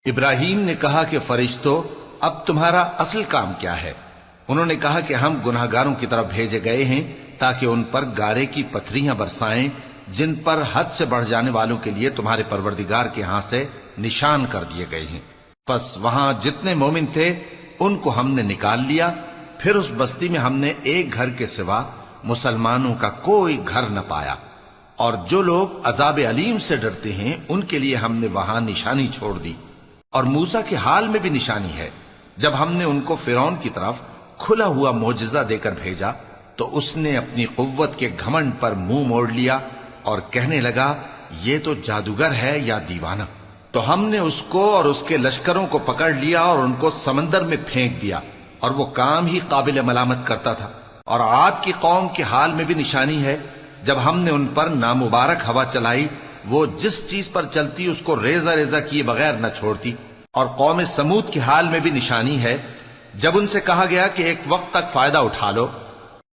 ابراہیم نے کہا کہ فرشتوں، اب تمہارا اصل کام کیا ہے؟ انہوں نے کہا کہ ہم گناہگاروں کی طرف بھیجے گئے ہیں تاکہ ان پر گارے کی پتھریاں برسائیں جن پر حد سے بڑھ جانے والوں کے لیے تمہارے پروردگار کے ہاں سے نشان کر دیے گئے ہیں۔ پس وہاں جتنے مومن تھے ان کو ہم نے نکال لیا، پھر اس بستی میں ہم نے ایک گھر کے سوا مسلمانوں کا کوئی گھر نہ پایا، اور جو لوگ عذاب علیم سے ڈرتے ہیں ان کے لیے ہم نے وہاں نشانی چھوڑ دی۔ اور موسیٰ کے حال میں بھی نشانی ہے، جب ہم نے ان کو فرعون کی طرف کھلا ہوا معجزہ دے کر بھیجا تو اس نے اپنی قوت کے گھمنڈ پر منہ موڑ لیا اور کہنے لگا یہ تو جادوگر ہے یا دیوانہ۔ تو ہم نے اس کو اور اس کے لشکروں کو پکڑ لیا اور ان کو سمندر میں پھینک دیا، اور وہ کام ہی قابل ملامت کرتا تھا۔ اور عاد کی قوم کے حال میں بھی نشانی ہے، جب ہم نے ان پر نامبارک ہوا چلائی، وہ جس چیز پر چلتی اس کو ریزہ ریزہ کیے بغیر نہ چھوڑتی۔ اور قوم سمود کے حال میں بھی نشانی ہے، جب ان سے کہا گیا کہ ایک وقت تک فائدہ اٹھا لو،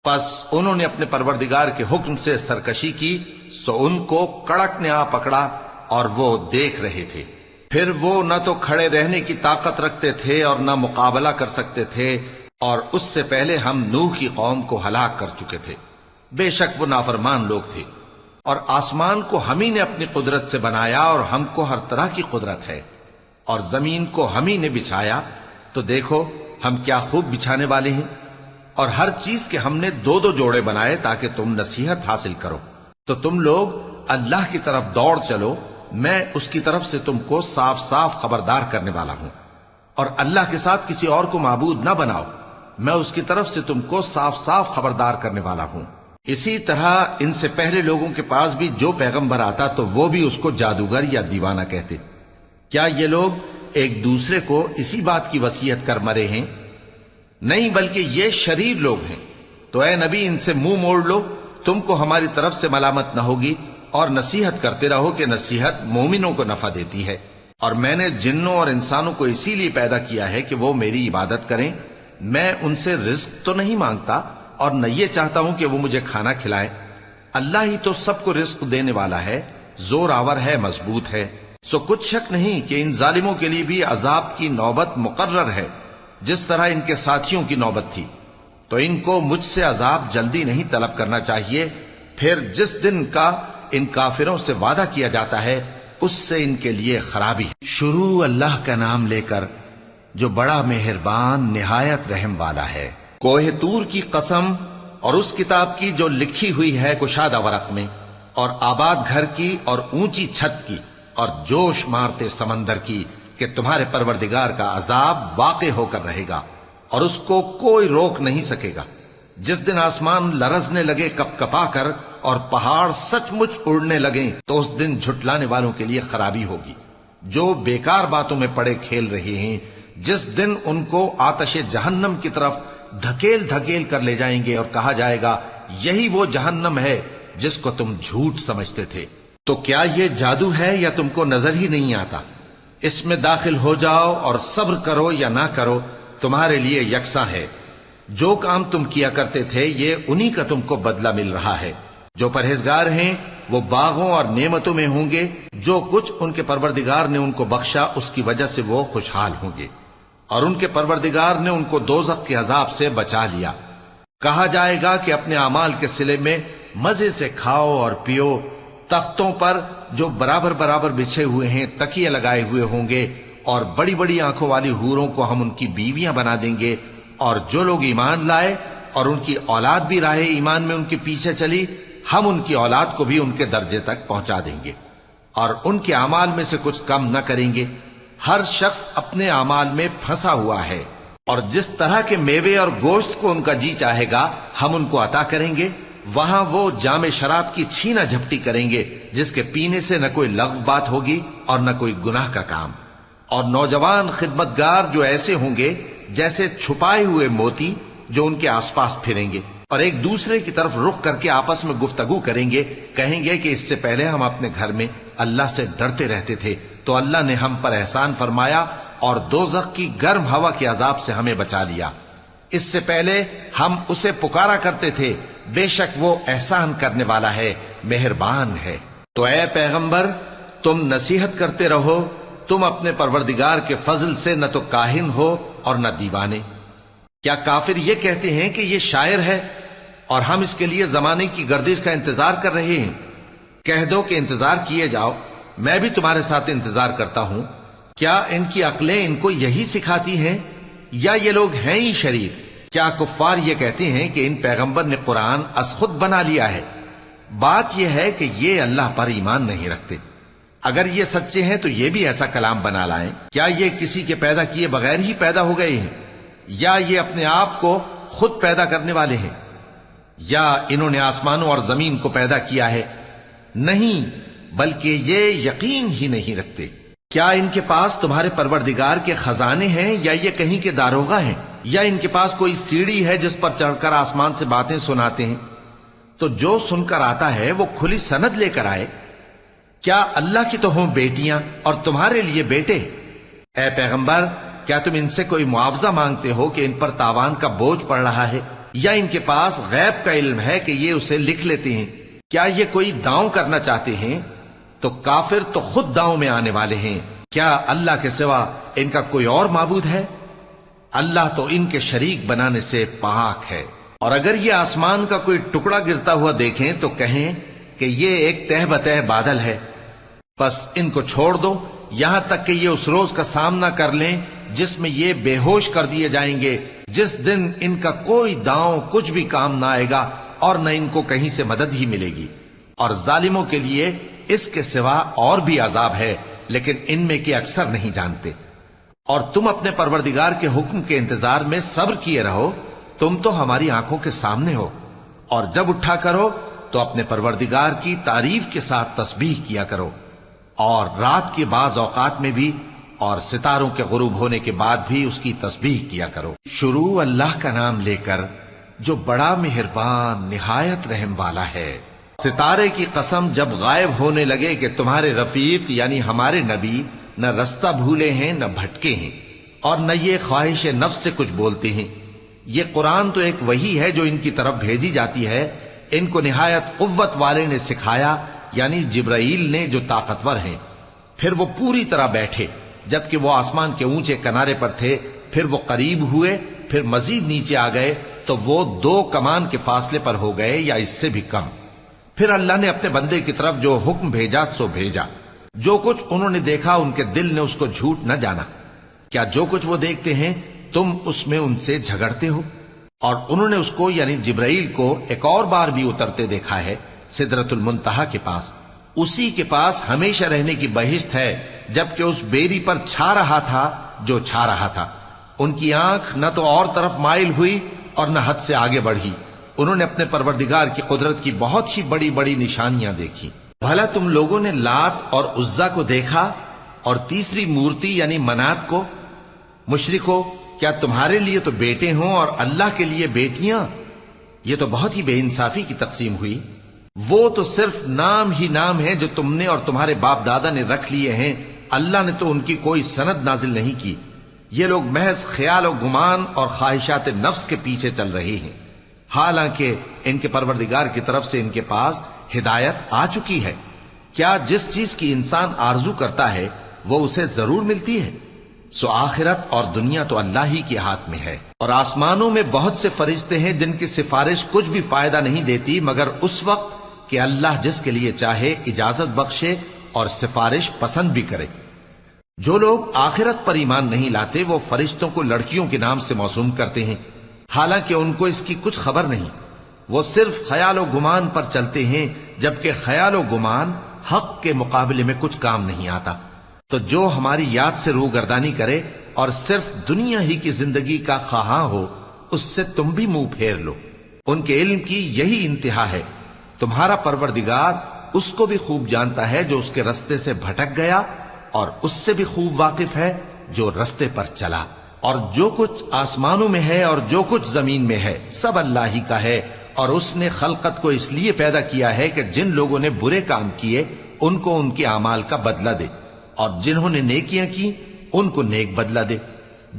پس انہوں نے اپنے پروردگار کے حکم سے سرکشی کی، سو ان کو کڑک نے آ پکڑا اور وہ دیکھ رہے تھے۔ پھر وہ نہ تو کھڑے رہنے کی طاقت رکھتے تھے اور نہ مقابلہ کر سکتے تھے، اور اس سے پہلے ہم نوح کی قوم کو ہلاک کر چکے تھے۔ بے شک وہ نافرمان لوگ تھے۔ اور آسمان کو ہم ہی نے اپنی قدرت سے بنایا، اور ہم کو ہر طرح کی قدرت ہے۔ اور زمین کو ہم ہی نے بچھایا، تو دیکھو ہم کیا خوب بچھانے والے ہیں۔ اور ہر چیز کے ہم نے دو دو جوڑے بنائے تاکہ تم نصیحت حاصل کرو۔ تو تم لوگ اللہ کی طرف دوڑ چلو، میں اس کی طرف سے تم کو صاف صاف خبردار کرنے والا ہوں۔ اور اللہ کے ساتھ کسی اور کو معبود نہ بناؤ، میں اس کی طرف سے تم کو صاف صاف خبردار کرنے والا ہوں۔ اسی طرح ان سے پہلے لوگوں کے پاس بھی جو پیغمبر آتا تو وہ بھی اس کو جادوگر یا دیوانہ کہتے۔ کیا یہ لوگ ایک دوسرے کو اسی بات کی وصیت کر مرے ہیں؟ نہیں، بلکہ یہ شریر لوگ ہیں۔ تو اے نبی ان سے منہ موڑ لو، تم کو ہماری طرف سے ملامت نہ ہوگی، اور نصیحت کرتے رہو کہ نصیحت مومنوں کو نفع دیتی ہے۔ اور میں نے جنوں اور انسانوں کو اسی لیے پیدا کیا ہے کہ وہ میری عبادت کریں۔ میں ان سے رزق تو نہیں مانگتا اور نہ یہ چاہتا ہوں کہ وہ مجھے کھانا کھلائیں۔ اللہ ہی تو سب کو رزق دینے والا ہے، زور آور ہے، مضبوط ہے۔ سو کچھ شک نہیں کہ ان ظالموں کے لیے بھی عذاب کی نوبت مقرر ہے، جس طرح ان کے ساتھیوں کی نوبت تھی۔ تو ان کو مجھ سے عذاب جلدی نہیں طلب کرنا چاہیے، پھر جس دن کا ان کافروں سے وعدہ کیا جاتا ہے اس سے ان کے لیے خرابی ہے۔ شروع اللہ کا نام لے کر جو بڑا مہربان نہایت رحم والا ہے۔ کوہ طور کی قسم، اور اس کتاب کی جو لکھی ہوئی ہے کشادہ ورق میں، اور آباد گھر کی اور اونچی چھت کی، اور جوش مارتے سمندر کی، کہ تمہارے پروردگار کا عذاب واقع ہو کر رہے گا اور اس کو کوئی روک نہیں سکے گا۔ جس دن آسمان لرزنے لگے کپ کپا کر اور پہاڑ سچ مچ اڑنے لگیں، تو اس دن جھٹلانے والوں کے لیے خرابی ہوگی جو بیکار باتوں میں پڑے کھیل رہے ہیں۔ جس دن ان کو آتش جہنم کی طرف دھکیل دھکیل کر لے جائیں گے اور کہا جائے گا یہی وہ جہنم ہے جس کو تم جھوٹ سمجھتے تھے۔ تو کیا یہ جادو ہے یا تم کو نظر ہی نہیں آتا؟ اس میں داخل ہو جاؤ اور صبر کرو یا نہ کرو، تمہارے لیے یکساں ہے۔ جو کام تم کیا کرتے تھے یہ انہی کا تم کو بدلہ مل رہا ہے۔ جو پرہیزگار ہیں وہ باغوں اور نعمتوں میں ہوں گے، جو کچھ ان کے پروردگار نے ان کو بخشا اس کی وجہ سے وہ خوشحال ہوں گے، اور ان کے پروردگار نے ان کو دوزخ کے عذاب سے بچا لیا۔ کہا جائے گا کہ اپنے اعمال کے صلے میں مزے سے کھاؤ اور پیو، تختوں پر جو برابر برابر بچھے ہوئے ہیں تکیے لگائے ہوئے ہوں گے، اور بڑی بڑی آنکھوں والی حوروں کو ہم ان کی بیویاں بنا دیں گے۔ اور جو لوگ ایمان لائے اور ان کی اولاد بھی راہ ایمان میں ان کے پیچھے چلی، ہم ان کی اولاد کو بھی ان کے درجے تک پہنچا دیں گے، اور ان کے اعمال میں سے کچھ کم نہ کریں گے۔ ہر شخص اپنے اعمال میں پھنسا ہوا ہے، اور جس طرح کے میوے اور گوشت کو ان کا جی چاہے گا ہم ان کو عطا کریں گے۔ وہاں وہ جام شراب کی چھینا جھپٹی کریں گے، جس کے پینے سے نہ کوئی لغو بات ہوگی اور نہ کوئی گناہ کا کام۔ اور نوجوان خدمتگار جو ایسے ہوں گے جیسے چھپائے ہوئے موتی جو ان کے آس پاس پھریں گے، اور ایک دوسرے کی طرف رخ کر کے آپس میں گفتگو کریں گے، کہیں گے کہ اس سے پہلے ہم اپنے گھر میں اللہ سے ڈرتے رہتے تھے، تو اللہ نے ہم پر احسان فرمایا اور دوزخ کی گرم ہوا کے عذاب سے ہمیں بچا لیا۔ اس سے پہلے ہم اسے پکارا کرتے تھے، بے شک وہ احسان کرنے والا ہے، مہربان ہے۔ تو اے پیغمبر تم نصیحت کرتے رہو تم اپنے پروردگار کے فضل سے نہ تو کاہن ہو اور نہ دیوانے۔ کیا کافر یہ کہتے ہیں کہ یہ شاعر ہے اور ہم اس کے لیے زمانے کی گردش کا انتظار کر رہے ہیں؟ کہہ دو کہ انتظار کیے جاؤ، میں بھی تمہارے ساتھ انتظار کرتا ہوں۔ کیا ان کی عقلیں ان کو یہی سکھاتی ہیں یا یہ لوگ ہیں ہی شریر؟ کیا کفار یہ کہتے ہیں کہ ان پیغمبر نے قرآن از خود بنا لیا ہے؟ بات یہ ہے کہ یہ اللہ پر ایمان نہیں رکھتے۔ اگر یہ سچے ہیں تو یہ بھی ایسا کلام بنا لائیں۔ کیا یہ کسی کے پیدا کیے بغیر ہی پیدا ہو گئے ہیں یا یہ اپنے آپ کو خود پیدا کرنے والے ہیں؟ یا انہوں نے آسمانوں اور زمین کو پیدا کیا ہے؟ نہیں، بلکہ یہ یقین ہی نہیں رکھتے۔ کیا ان کے پاس تمہارے پروردگار کے خزانے ہیں یا یہ کہیں کے داروغہ ہیں؟ یا ان کے پاس کوئی سیڑھی ہے جس پر چڑھ کر آسمان سے باتیں سناتے ہیں؟ تو جو سن کر آتا ہے وہ کھلی سند لے کر آئے۔ کیا اللہ کی تو ہوں بیٹیاں اور تمہارے لیے بیٹے؟ اے پیغمبر، کیا تم ان سے کوئی معاوضہ مانگتے ہو کہ ان پر تاوان کا بوجھ پڑ رہا ہے، یا ان کے پاس غیب کا علم ہے کہ یہ اسے لکھ لیتے ہیں؟ کیا یہ کوئی داؤں کرنا چاہتے ہیں؟ تو کافر تو خود داؤں میں آنے والے ہیں۔ کیا اللہ کے سوا ان کا کوئی اور معبود ہے؟ اللہ تو ان کے شریک بنانے سے پاک ہے۔ اور اگر یہ آسمان کا کوئی ٹکڑا گرتا ہوا دیکھیں تو کہیں کہ یہ ایک تہ بتہ بادل ہے، پس ان کو چھوڑ دو یہاں تک کہ یہ اس روز کا سامنا کر لیں جس میں یہ بے ہوش کر دیے جائیں گے، جس دن ان کا کوئی داؤں کچھ بھی کام نہ آئے گا اور نہ ان کو کہیں سے مدد ہی ملے گی۔ اور ظالموں کے لیے اس کے سوا اور بھی عذاب ہے، لیکن ان میں کے اکثر نہیں جانتے۔ اور تم اپنے پروردگار کے حکم کے انتظار میں صبر کیے رہو، تم تو ہماری آنکھوں کے سامنے ہو۔ اور جب اٹھا کرو تو اپنے پروردگار کی تعریف کے ساتھ تسبیح کیا کرو، اور رات کے بعض اوقات میں بھی اور ستاروں کے غروب ہونے کے بعد بھی اس کی تسبیح کیا کرو۔ شروع اللہ کا نام لے کر جو بڑا مہربان نہایت رحم والا ہے۔ ستارے کی قسم جب غائب ہونے لگے کہ تمہارے رفیق یعنی ہمارے نبی نہ رستہ بھولے ہیں نہ بھٹکے ہیں، اور نہ یہ خواہش نفس سے کچھ بولتے ہیں۔ یہ قرآن تو ایک وحی ہے جو ان کی طرف بھیجی جاتی ہے، ان کو نہایت قوت والے نے سکھایا، یعنی جبرائیل نے جو طاقتور ہیں۔ پھر وہ پوری طرح بیٹھے، جبکہ وہ آسمان کے اونچے کنارے پر تھے، پھر وہ قریب ہوئے، پھر مزید نیچے آ گئے تو وہ 2 کمان کے فاصلے پر ہو گئے یا اس سے بھی کم۔ پھر اللہ نے اپنے بندے کی طرف جو حکم بھیجا سو بھیجا۔ جو کچھ انہوں نے دیکھا ان کے دل نے اس کو جھوٹ نہ جانا۔ کیا جو کچھ وہ دیکھتے ہیں تم اس میں ان سے جھگڑتے ہو؟ اور انہوں نے اس کو یعنی جبرائیل کو ایک اور بار بھی اترتے دیکھا ہے سدرۃ المنتہا کے پاس۔ اسی کے پاس ہمیشہ رہنے کی بہشت ہے، جبکہ اس بیری پر چھا رہا تھا جو چھا رہا تھا۔ ان کی آنکھ نہ تو اور طرف مائل ہوئی اور نہ حد سے آگے بڑھی۔ انہوں نے اپنے پروردگار کی قدرت کی بہت ہی بڑی بڑی نشانیاں دیکھی۔ بھلا تم لوگوں نے لات اور عزا کو دیکھا اور تیسری مورتی یعنی منات کو؟ مشرکو، کیا تمہارے لیے تو بیٹے ہوں اور اللہ کے لیے بیٹیاں؟ یہ تو بہت ہی بے انصافی کی تقسیم ہوئی۔ وہ تو صرف نام ہی نام ہے جو تم نے اور تمہارے باپ دادا نے رکھ لیے ہیں، اللہ نے تو ان کی کوئی سند نازل نہیں کی۔ یہ لوگ محض خیال و گمان اور خواہشات نفس کے پیچھے چل رہے ہیں، حالانکہ ان کے پروردگار کی طرف سے ان کے پاس ہدایت آ چکی ہے۔ کیا جس چیز کی انسان آرزو کرتا ہے وہ اسے ضرور ملتی ہے؟ سو آخرت اور دنیا تو اللہ ہی کے ہاتھ میں ہے۔ اور آسمانوں میں بہت سے فرشتے ہیں جن کی سفارش کچھ بھی فائدہ نہیں دیتی مگر اس وقت کہ اللہ جس کے لیے چاہے اجازت بخشے اور سفارش پسند بھی کرے۔ جو لوگ آخرت پر ایمان نہیں لاتے وہ فرشتوں کو لڑکیوں کے نام سے موسوم کرتے ہیں، حالانکہ ان کو اس کی کچھ خبر نہیں۔ وہ صرف خیال و گمان پر چلتے ہیں، جبکہ خیال و گمان حق کے مقابلے میں کچھ کام نہیں آتا۔ تو جو ہماری یاد سے روگردانی کرے اور صرف دنیا ہی کی زندگی کا خواہاں ہو، اس سے تم بھی منہ پھیر لو۔ ان کے علم کی یہی انتہا ہے۔ تمہارا پروردگار اس کو بھی خوب جانتا ہے جو اس کے رستے سے بھٹک گیا، اور اس سے بھی خوب واقف ہے جو رستے پر چلا۔ اور جو کچھ آسمانوں میں ہے اور جو کچھ زمین میں ہے سب اللہ ہی کا ہے، اور اس نے خلقت کو اس لیے پیدا کیا ہے کہ جن لوگوں نے برے کام کیے ان کو ان کے اعمال کا بدلہ دے، اور جنہوں نے نیکیاں کی ان کو نیک بدلہ دے۔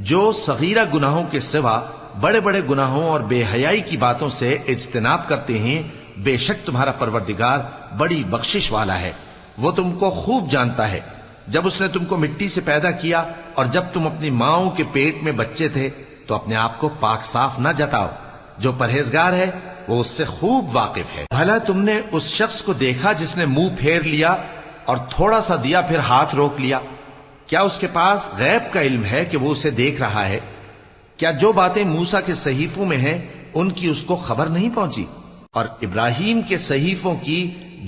جو صغیرہ گناہوں کے سوا بڑے بڑے گناہوں اور بے حیائی کی باتوں سے اجتناب کرتے ہیں، بے شک تمہارا پروردگار بڑی بخشش والا ہے، وہ تم کو خوب جانتا ہے۔ جب اس نے تم کو مٹی سے پیدا کیا اور جب تم اپنی ماؤں کے پیٹ میں بچے تھے تو اپنے آپ کو پاک صاف نہ جتاؤ، جو پرہیزگار ہے وہ اس سے خوب واقف ہے۔ بھلا تم نے اس شخص کو دیکھا جس نے منہ پھیر لیا اور تھوڑا سا دیا پھر ہاتھ روک لیا؟ کیا اس کے پاس غیب کا علم ہے کہ وہ اسے دیکھ رہا ہے؟ کیا جو باتیں موسیٰ کے صحیفوں میں ہیں ان کی اس کو خبر نہیں پہنچی؟ اور ابراہیم کے صحیفوں کی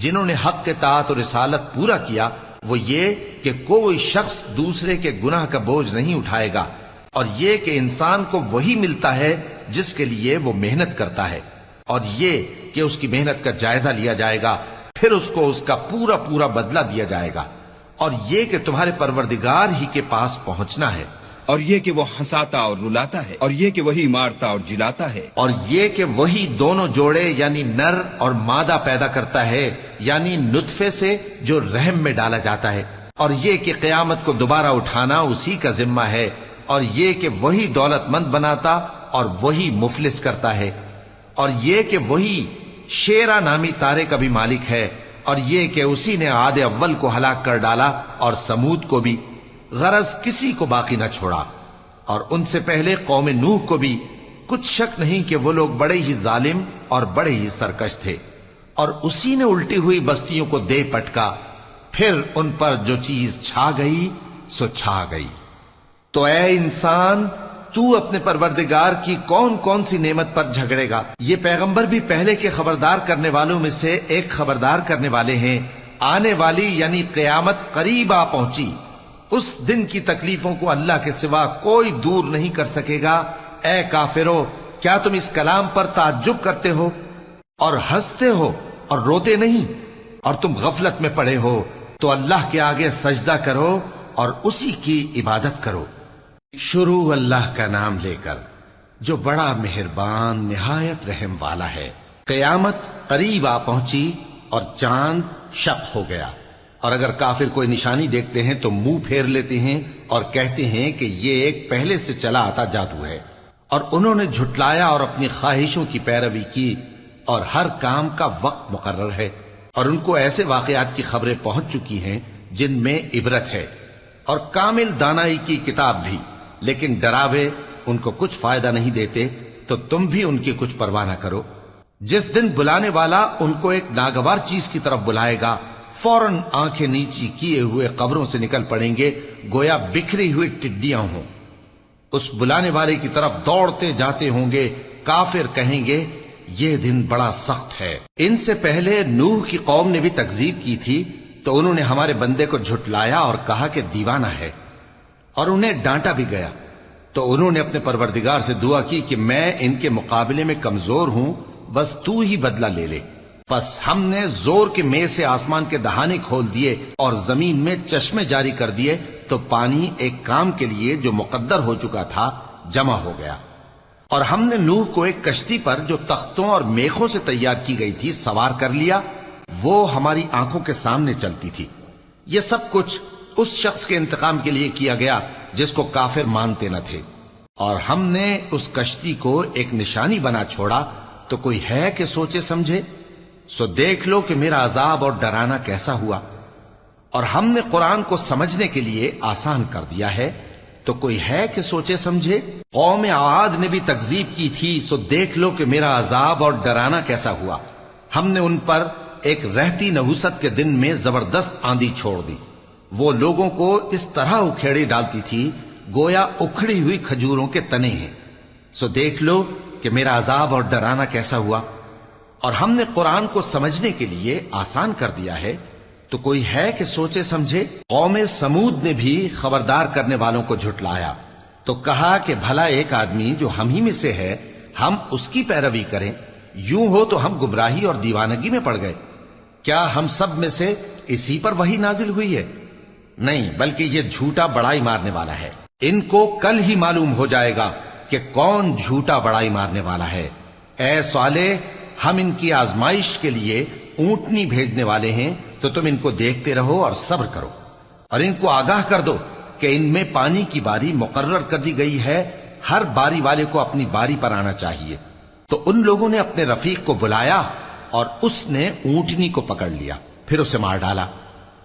جنہوں نے حق کے اطاعت اور رسالت پورا کیا، وہ یہ کہ کوئی شخص دوسرے کے گناہ کا بوجھ نہیں اٹھائے گا، اور یہ کہ انسان کو وہی ملتا ہے جس کے لیے وہ محنت کرتا ہے، اور یہ کہ اس کی محنت کا جائزہ لیا جائے گا، پھر اس کو اس کا پورا پورا بدلہ دیا جائے گا، اور یہ کہ تمہارے پروردگار ہی کے پاس پہنچنا ہے، اور یہ کہ وہ ہنساتا اور رلاتا ہے، اور یہ کہ وہی مارتا اور جلاتا ہے، اور یہ کہ وہی دونوں جوڑے یعنی نر اور مادہ پیدا کرتا ہے، یعنی نطفے سے جو رحم میں ڈالا جاتا ہے، اور یہ کہ قیامت کو دوبارہ اٹھانا اسی کا ذمہ ہے، اور یہ کہ وہی دولت مند بناتا اور وہی مفلس کرتا ہے، اور یہ کہ وہی شیرا نامی تارے کا بھی مالک ہے، اور یہ کہ اسی نے عاد اول کو ہلاک کر ڈالا اور سمود کو بھی، غرض کسی کو باقی نہ چھوڑا، اور ان سے پہلے قوم نوح کو بھی۔ کچھ شک نہیں کہ وہ لوگ بڑے ہی ظالم اور بڑے ہی سرکش تھے، اور اسی نے الٹی ہوئی بستیوں کو دے پٹکا، پھر ان پر جو چیز چھا گئی سو چھا گئی۔ تو اے انسان، تو اپنے پروردگار کی کون کون سی نعمت پر جھگڑے گا؟ یہ پیغمبر بھی پہلے کے خبردار کرنے والوں میں سے ایک خبردار کرنے والے ہیں۔ آنے والی یعنی قیامت قریب آ پہنچی، اس دن کی تکلیفوں کو اللہ کے سوا کوئی دور نہیں کر سکے گا۔ اے کافرو، کیا تم اس کلام پر تعجب کرتے ہو اور ہنستے ہو اور روتے نہیں؟ اور تم غفلت میں پڑے ہو تو اللہ کے آگے سجدہ کرو اور اسی کی عبادت کرو۔ شروع اللہ کا نام لے کر جو بڑا مہربان نہایت رحم والا ہے۔ قیامت قریب آ پہنچی اور چاند شق ہو گیا، اور اگر کافر کوئی نشانی دیکھتے ہیں تو منہ پھیر لیتے ہیں اور کہتے ہیں کہ یہ ایک پہلے سے چلا آتا جادو ہے، اور انہوں نے جھٹلایا اور اپنی خواہشوں کی پیروی کی، اور ہر کام کا وقت مقرر ہے، اور ان کو ایسے واقعات کی خبریں پہنچ چکی ہیں جن میں عبرت ہے، اور کامل دانائی کی کتاب بھی، لیکن ڈراوے ان کو کچھ فائدہ نہیں دیتے، تو تم بھی ان کی کچھ پرواہ نہ کرو۔ جس دن بلانے والا ان کو ایک ناگوار چیز کی طرف بلائے گا، فوراً آنکھیں نیچی کیے ہوئے قبروں سے نکل پڑیں گے گویا بکھری ہوئی ٹڈیاں ہوں۔ اس بلانے والے کی طرف دوڑتے جاتے ہوں گے۔ کافر کہیں گے یہ دن بڑا سخت ہے۔ ان سے پہلے نوح کی قوم نے بھی تکذیب کی تھی، تو انہوں نے ہمارے بندے کو جھٹلایا اور کہا کہ دیوانہ ہے، اور انہیں ڈانٹا بھی گیا۔ تو انہوں نے اپنے پروردگار سے دعا کی کہ میں ان کے مقابلے میں کمزور ہوں، بس تو ہی بدلہ لے لے۔ پس ہم نے زور کے میں سے آسمان کے دہانے کھول دیے اور زمین میں چشمے جاری کر دیے، تو پانی ایک کام کے لیے جو مقدر ہو چکا تھا جمع ہو گیا۔ اور ہم نے نوح کو ایک کشتی پر جو تختوں اور میخوں سے تیار کی گئی تھی سوار کر لیا، وہ ہماری آنکھوں کے سامنے چلتی تھی۔ یہ سب کچھ اس شخص کے انتقام کے لیے کیا گیا جس کو کافر مانتے نہ تھے، اور ہم نے اس کشتی کو ایک نشانی بنا چھوڑا، تو کوئی ہے کہ سوچے سمجھے؟ سو دیکھ لو کہ میرا عذاب اور ڈرانا کیسا ہوا۔ اور ہم نے قرآن کو سمجھنے کے لیے آسان کر دیا ہے، تو کوئی ہے کہ سوچے سمجھے؟ قوم عاد نے بھی تکذیب کی تھی، سو دیکھ لو کہ میرا عذاب اور ڈرانا کیسا ہوا۔ ہم نے ان پر ایک رہتی نحوست کے دن میں زبردست آندھی چھوڑ دی، وہ لوگوں کو اس طرح اکھیڑی ڈالتی تھی گویا اکھڑی ہوئی کھجوروں کے تنے ہیں۔ سو دیکھ لو کہ میرا عذاب اور ڈرانا کیسا ہوا۔ اور ہم نے قرآن کو سمجھنے کے لیے آسان کر دیا ہے، تو کوئی ہے کہ سوچے سمجھے؟ قوم سمود نے بھی خبردار کرنے والوں کو جھٹلایا، تو کہا کہ بھلا ایک آدمی جو ہم ہی میں سے ہے، ہم اس کی پیروی کریں؟ یوں ہو تو ہم گمراہی اور دیوانگی میں پڑ گئے۔ کیا ہم سب میں سے اسی پر وحی نازل ہوئی ہے؟ نہیں، بلکہ یہ جھوٹا بڑائی مارنے والا ہے۔ ان کو کل ہی معلوم ہو جائے گا کہ کون جھوٹا بڑائی مارنے والا ہے۔ اے صالح، ہم ان کی آزمائش کے لیے اونٹنی بھیجنے والے ہیں، تو تم ان کو دیکھتے رہو اور صبر کرو، اور ان کو آگاہ کر دو کہ ان میں پانی کی باری مقرر کر دی گئی ہے، ہر باری والے کو اپنی باری پر آنا چاہیے۔ تو ان لوگوں نے اپنے رفیق کو بلایا، اور اس نے اونٹنی کو پکڑ لیا، پھر اسے مار ڈالا۔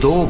2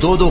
2-2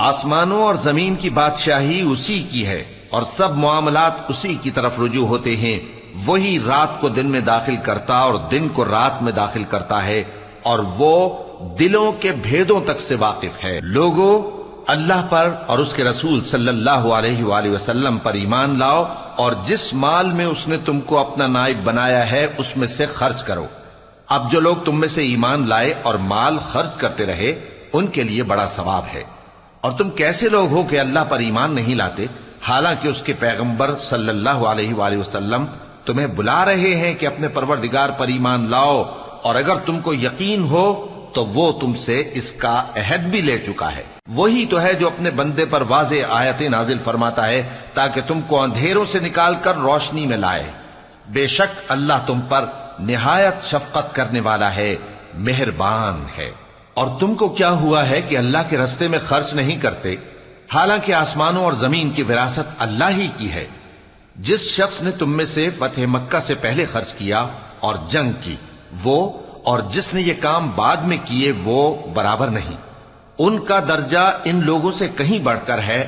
آسمانوں اور زمین کی بادشاہی اسی کی ہے اور سب معاملات اسی کی طرف رجوع ہوتے ہیں. وہی رات کو دن میں داخل کرتا اور دن کو رات میں داخل کرتا ہے اور وہ دلوں کے بھیدوں تک سے واقف ہے. لوگوں، اللہ پر اور اس کے رسول صلی اللہ علیہ وآلہ وسلم پر ایمان لاؤ اور جس مال میں اس نے تم کو اپنا نائب بنایا ہے اس میں سے خرچ کرو. اب جو لوگ تم میں سے ایمان لائے اور مال خرچ کرتے رہے ان کے لیے بڑا ثواب ہے. اور تم کیسے لوگ ہو کہ اللہ پر ایمان نہیں لاتے حالانکہ اس کے پیغمبر صلی اللہ علیہ وآلہ وسلم تمہیں بلا رہے ہیں کہ اپنے پروردگار پر ایمان لاؤ، اور اگر تم کو یقین ہو تو وہ تم سے اس کا عہد بھی لے چکا ہے. وہی تو ہے جو اپنے بندے پر واضح آیتیں نازل فرماتا ہے تاکہ تم کو اندھیروں سے نکال کر روشنی میں لائے. بے شک اللہ تم پر نہایت شفقت کرنے والا ہے، مہربان ہے. اور تم کو کیا ہوا ہے کہ اللہ کے رستے میں خرچ نہیں کرتے حالانکہ آسمانوں اور زمین کی وراثت اللہ ہی کی ہے. جس شخص نے تم میں سے فتح مکہ سے پہلے خرچ کیا اور جنگ کی، وہ اور جس نے یہ کام بعد میں کیے وہ برابر نہیں. ان کا درجہ ان لوگوں سے کہیں بڑھ کر ہے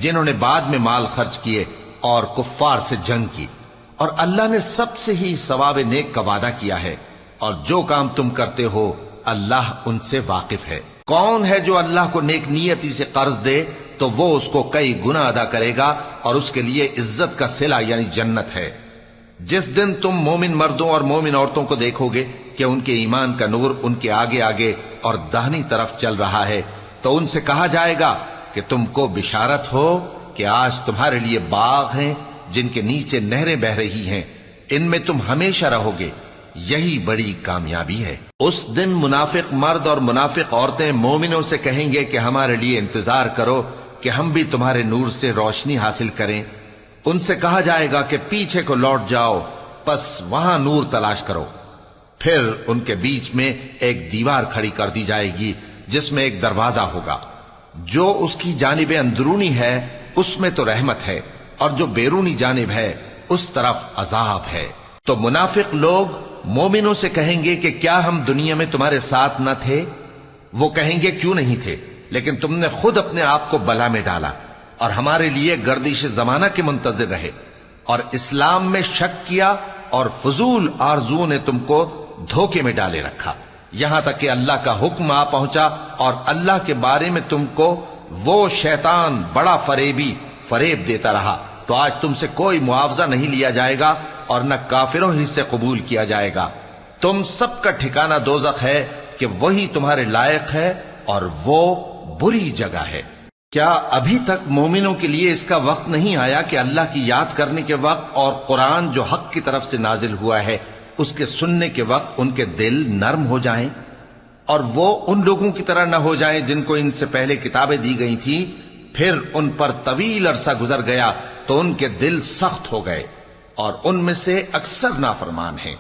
جنہوں نے بعد میں مال خرچ کیے اور کفار سے جنگ کی. اور اللہ نے سب سے ہی ثواب نیک کا وعدہ کیا ہے، اور جو کام تم کرتے ہو اللہ ان سے واقف ہے. کون ہے جو اللہ کو نیک نیتی سے قرض دے تو وہ اس کو کئی گنا ادا کرے گا اور اس کے لیے عزت کا صلہ یعنی جنت ہے. جس دن تم مومن مردوں اور مومن عورتوں کو دیکھو گے کہ ان کے ایمان کا نور ان کے آگے آگے اور داہنی طرف چل رہا ہے تو ان سے کہا جائے گا کہ تم کو بشارت ہو کہ آج تمہارے لیے باغ ہیں جن کے نیچے نہریں بہ رہی ہیں، ان میں تم ہمیشہ رہو گے، یہی بڑی کامیابی ہے. اس دن منافق مرد اور منافق عورتیں مومنوں سے کہیں گے کہ ہمارے لیے انتظار کرو کہ ہم بھی تمہارے نور سے روشنی حاصل کریں. ان سے کہا جائے گا کہ پیچھے کو لوٹ جاؤ، پس وہاں نور تلاش کرو. پھر ان کے بیچ میں ایک دیوار کھڑی کر دی جائے گی جس میں ایک دروازہ ہوگا. جو اس کی جانب اندرونی ہے اس میں تو رحمت ہے اور جو بیرونی جانب ہے اس طرف عذاب ہے. تو منافق لوگ مومنوں سے کہیں گے کہ کیا ہم دنیا میں تمہارے ساتھ نہ تھے؟ وہ کہیں گے کیوں نہیں تھے، لیکن تم نے خود اپنے آپ کو بلا میں ڈالا اور ہمارے لیے گردش زمانہ کے منتظر رہے اور اسلام میں شک کیا اور فضول آرزو نے تم کو دھوکے میں ڈالے رکھا، یہاں تک کہ اللہ کا حکم آ پہنچا اور اللہ کے بارے میں تم کو وہ شیطان بڑا فریبی فریب دیتا رہا. تو آج تم سے کوئی معاوضہ نہیں لیا جائے گا اور نہ کافروں ہی سے قبول کیا جائے گا. تم سب کا ٹھکانہ دوزخ ہے کہ وہی تمہارے لائق ہے اور وہ بری جگہ ہے. کیا ابھی تک مومنوں کے لیے اس کا وقت نہیں آیا کہ اللہ کی یاد کرنے کے وقت اور قرآن جو حق کی طرف سے نازل ہوا ہے اس کے سننے کے وقت ان کے دل نرم ہو جائیں اور وہ ان لوگوں کی طرح نہ ہو جائیں جن کو ان سے پہلے کتابیں دی گئی تھیں، پھر ان پر طویل عرصہ گزر گیا تو ان کے دل سخت ہو گئے اور ان میں سے اکثر نافرمان ہیں.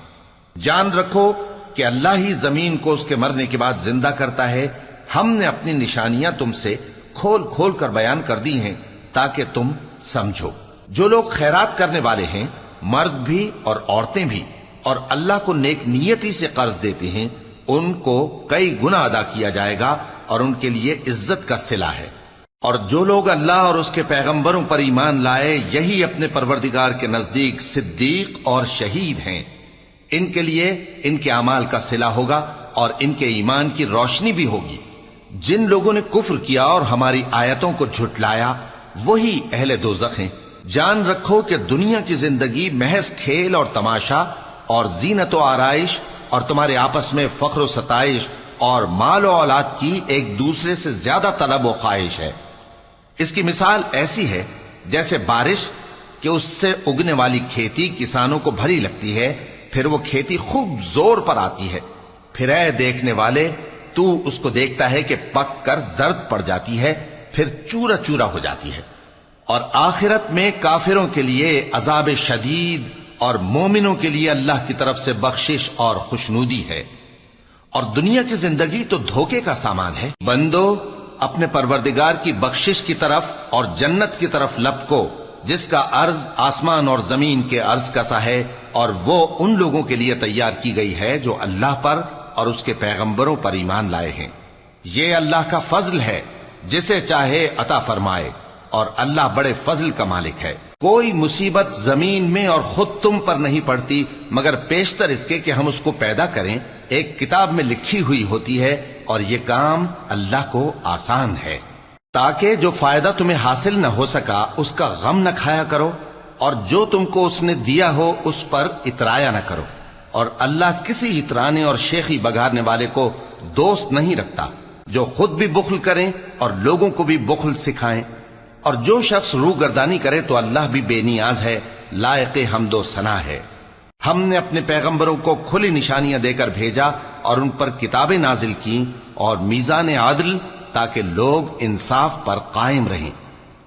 جان رکھو کہ اللہ ہی زمین کو اس کے مرنے کے بعد زندہ کرتا ہے. ہم نے اپنی نشانیاں تم سے کھول کھول کر بیان کر دی ہیں تاکہ تم سمجھو. جو لوگ خیرات کرنے والے ہیں، مرد بھی اور عورتیں بھی، اور اللہ کو نیک نیتی سے قرض دیتے ہیں، ان کو کئی گنا ادا کیا جائے گا اور ان کے لیے عزت کا صلہ ہے. اور جو لوگ اللہ اور اس کے پیغمبروں پر ایمان لائے یہی اپنے پروردگار کے نزدیک صدیق اور شہید ہیں. ان کے لیے ان کے اعمال کا صلہ ہوگا اور ان کے ایمان کی روشنی بھی ہوگی. جن لوگوں نے کفر کیا اور ہماری آیتوں کو جھٹلایا وہی اہل دوزخ ہیں. جان رکھو کہ دنیا کی زندگی محض کھیل اور تماشا اور زینت و آرائش اور تمہارے آپس میں فخر و ستائش اور مال و اولاد کی ایک دوسرے سے زیادہ طلب و خواہش ہے. اس کی مثال ایسی ہے جیسے بارش کہ اس سے اگنے والی کھیتی کسانوں کو بھری لگتی ہے، پھر وہ کھیتی خوب زور پر آتی ہے، پھر اے دیکھنے والے تو اس کو دیکھتا ہے کہ پک کر زرد پڑ جاتی ہے، پھر چورا چورا ہو جاتی ہے. اور آخرت میں کافروں کے لیے عذاب شدید اور مومنوں کے لیے اللہ کی طرف سے بخشش اور خوشنودی ہے. اور دنیا کی زندگی تو دھوکے کا سامان ہے. بندو اپنے پروردگار کی بخشش کی طرف اور جنت کی طرف لپکو جس کا عرض آسمان اور زمین کے عرض کا سا ہے، اور وہ ان لوگوں کے لیے تیار کی گئی ہے جو اللہ پر اور اس کے پیغمبروں پر ایمان لائے ہیں. یہ اللہ کا فضل ہے جسے چاہے عطا فرمائے، اور اللہ بڑے فضل کا مالک ہے۔ کوئی مصیبت زمین میں اور خود تم پر نہیں پڑتی مگر پیشتر اس کے کہ ہم اس کو پیدا کریں، ایک کتاب میں لکھی ہوئی ہوتی ہے، اور یہ کام اللہ کو آسان ہے۔ تاکہ جو فائدہ تمہیں حاصل نہ ہو سکا اس کا غم نہ کھایا کرو، اور جو تم کو اس نے دیا ہو اس پر اترایا نہ کرو، اور اللہ کسی اترانے اور شیخی بگارنے والے کو دوست نہیں رکھتا، جو خود بھی بخل کریں اور لوگوں کو بھی بخل سکھائیں۔ اور جو شخص روح گردانی کرے تو اللہ بھی بے نیاز ہے، لائق حمد و ثنا ہے۔ ہم نے اپنے پیغمبروں کو کھلی نشانیاں دے کر بھیجا اور ان پر کتابیں نازل کی اور میزان عدل، تاکہ لوگ انصاف پر قائم رہیں،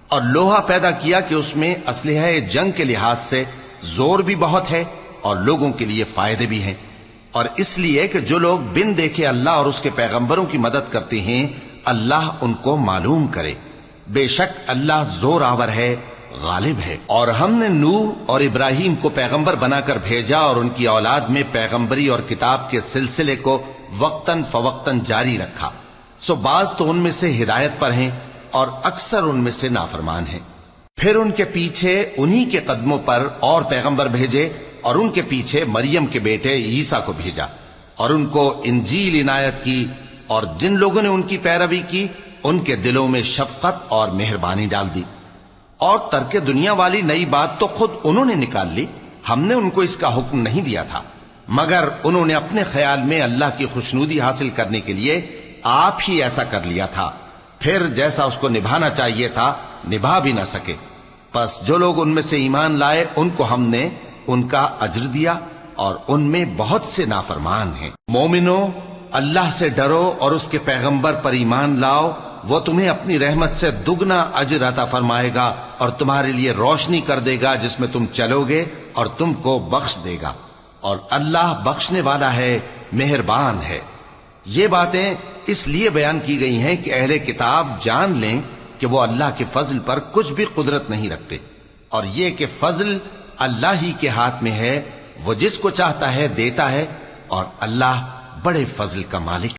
اور لوہا پیدا کیا کہ اس میں اسلحہ جنگ کے لحاظ سے زور بھی بہت ہے اور لوگوں کے لیے فائدے بھی ہیں، اور اس لیے کہ جو لوگ بن دیکھے اللہ اور اس کے پیغمبروں کی مدد کرتے ہیں اللہ ان کو معلوم کرے۔ بے شک اللہ زور آور ہے، غالب ہے۔ اور ہم نے نوح اور ابراہیم کو پیغمبر بنا کر بھیجا اور ان کی اولاد میں پیغمبری اور کتاب کے سلسلے کو وقتاً فوقتاً جاری رکھا، سو بعض تو ان میں سے ہدایت پر ہیں اور اکثر ان میں سے نافرمان ہیں۔ پھر ان کے پیچھے انہی کے قدموں پر اور پیغمبر بھیجے، اور ان کے پیچھے مریم کے بیٹے عیسیٰ کو بھیجا، اور ان کو انجیل عنایت کی، اور جن لوگوں نے ان کی پیروی کی ان کے دلوں میں شفقت اور مہربانی ڈال دی۔ اور ترک دنیا والی نئی بات تو خود انہوں نے نکال لی، ہم نے ان کو اس کا حکم نہیں دیا تھا، مگر انہوں نے اپنے خیال میں اللہ کی خوشنودی حاصل کرنے کے لیے آپ ہی ایسا کر لیا تھا، پھر جیسا اس کو نبھانا چاہیے تھا نبھا بھی نہ سکے۔ پس جو لوگ ان میں سے ایمان لائے ان کو ہم نے ان کا اجر دیا، اور ان میں بہت سے نافرمان ہیں۔ مومنو، اللہ سے ڈرو اور اس کے پیغمبر پر ایمان لاؤ، وہ تمہیں اپنی رحمت سے دگنا اجر عطا فرمائے گا اور تمہارے لیے روشنی کر دے گا جس میں تم چلو گے، اور تم کو بخش دے گا، اور اللہ بخشنے والا ہے، مہربان ہے۔ یہ باتیں اس لیے بیان کی گئی ہیں کہ اہل کتاب جان لیں کہ وہ اللہ کے فضل پر کچھ بھی قدرت نہیں رکھتے، اور یہ کہ فضل اللہ ہی کے ہاتھ میں ہے، وہ جس کو چاہتا ہے دیتا ہے، اور اللہ بڑے فضل کا مالک